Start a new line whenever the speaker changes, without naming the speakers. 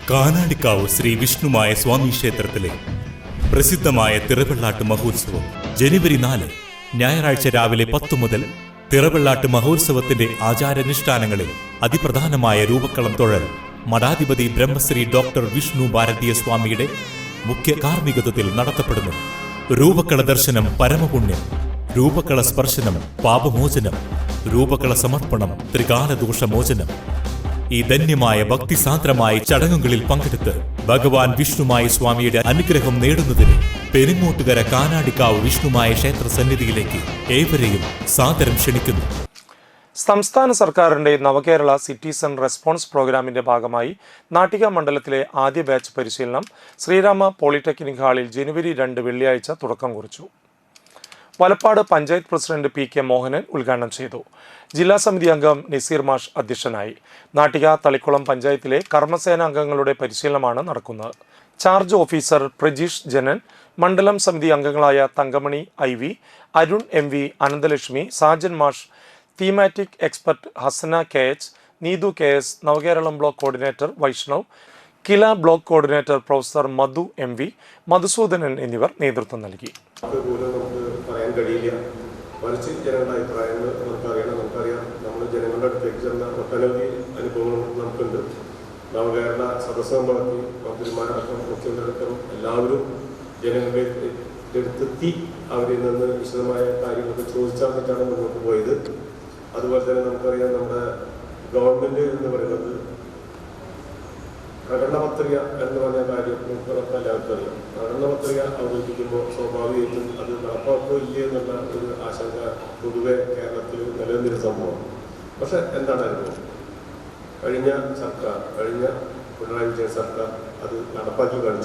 കാനാടിക്കാവ് ശ്രീ വിഷ്ണുമായ സ്വാമി ക്ഷേത്രത്തിലെ പ്രസിദ്ധമായ തിറവെള്ളാട്ട് മഹോത്സവം ജനുവരി 4 ഞായറാഴ്ച രാവിലെ 10 മുതൽ തിറവെള്ളാട്ട് മഹോത്സവത്തിന്റെ ആചാരാനുഷ്ഠാനങ്ങളിൽ അതിപ്രധാനമായ രൂപക്കളം തൊഴൽ മഠാധിപതി ബ്രഹ്മശ്രീ ഡോക്ടർ വിഷ്ണു ഭാരതീയ സ്വാമിയുടെ മുഖ്യ കാർമ്മികത്വത്തിൽ നടത്തപ്പെടുന്നു. രൂപക്കള ദർശനം പരമപുണ്യം, രൂപക്കള സ്പർശനം പാപമോചനം, രൂപക്കള സമർപ്പണം ത്രികാലദോഷമോചനം. ഈ ധന്യമായ ഭക്തിസാന്ദ്രമായ ചടങ്ങുകളിൽ പങ്കെടുത്ത് ഭഗവാൻ വിഷ്ണുമായ സ്വാമിയുടെ അനുഗ്രഹം നേടുന്നതിന് പെരിങ്ങോട്ടുകര കാനാടിക്കാവ് വിഷ്ണുമായ ക്ഷേത്ര സന്നിധിയിലേക്ക് ഏവരെയും സാദരം ക്ഷണിക്കുന്നു.
സംസ്ഥാന സർക്കാരിന്റെ നവകേരള സിറ്റിസൺ റെസ്പോൺസ് പ്രോഗ്രാമിന്റെ ഭാഗമായി നാട്ടിക മണ്ഡലത്തിലെ ആദ്യ ബാച്ച് പരിശീലനം ശ്രീരാമ പോളിടെക്നിക് ഹാളിൽ ജനുവരി 2 വെള്ളിയാഴ്ച തുടക്കം കുറിച്ചു. Valappad panchayat president P K. മോഹനൻ ഉദ്ഘാടനം ചെയ്തു. ജില്ലാ സമിതി അംഗം നസീർ മാഷ് അധ്യക്ഷനായി. നാട്ടിക തളിക്കുളം പഞ്ചായത്തിലെ കർമ്മസേന അംഗങ്ങളുടെ പരിശീലനമാണ് നടക്കുന്നത്. ചാർജ് ഓഫീസർ പ്രജീഷ് ജനൻ, മണ്ഡലം സമിതി അംഗങ്ങളായ തങ്കമണി IV, അരുൺ MV, അനന്തലക്ഷ്മി, സാജൻ മാഷ്, തീമാറ്റിക് എക്സ്പെർട്ട് ഹസന KH, നീതു KS, നവകേരളം ബ്ലോക്ക് കോർഡിനേറ്റർ വൈഷ്ണവ്, കില ബ്ലോക്ക് കോർഡിനേറ്റർ പ്രൊഫസർ മധു MV, മധുസൂദനൻ എന്നിവർ നേതൃത്വം നൽകി.
പറയാൻ കഴിയില്ല. മറിച്ച് ജനങ്ങളുടെ അഭിപ്രായങ്ങൾ നമുക്കറിയാം. നമ്മൾ ജനങ്ങളുടെ അടുത്തേക്ക് ചെന്ന ഒട്ടനവധി അനുഭവങ്ങൾ നമുക്കുണ്ട്. നവകേരള സദസ്സ് നടത്തി മന്ത്രിമാരടക്കം മുഖ്യമന്ത്രിയടക്കം എല്ലാവരും ജനങ്ങളുടെ അടുത്തെത്തി അവരിൽ നിന്ന് വിശദമായ കാര്യങ്ങളൊക്കെ ചോദിച്ചറിഞ്ഞിട്ടാണ് മുന്നോട്ട് പോയത്. അതുപോലെ തന്നെ നമുക്കറിയാം, നമ്മുടെ ഗവൺമെന്റ് എന്ന് പറയുന്നത് പ്രകടന പത്രിക എന്ന് പറഞ്ഞ കാര്യം നമുക്കൊക്കെ എല്ലാവർക്കും അറിയാം. പ്രകടന പത്രിക അവതരിപ്പിക്കുമ്പോൾ സ്വാഭാവികമായിട്ടും അത് നടപ്പാക്കോ ഇല്ലേ എന്നുള്ള ഒരു ആശങ്ക പൊതുവെ കേരളത്തിൽ നിലനിന്നൊരു സംഭവം. പക്ഷെ എന്താണ് അനുഭവം? കഴിഞ്ഞ പിണറായി വിജയൻ സർക്കാർ അത് നടപ്പാക്കി കഴിഞ്ഞു.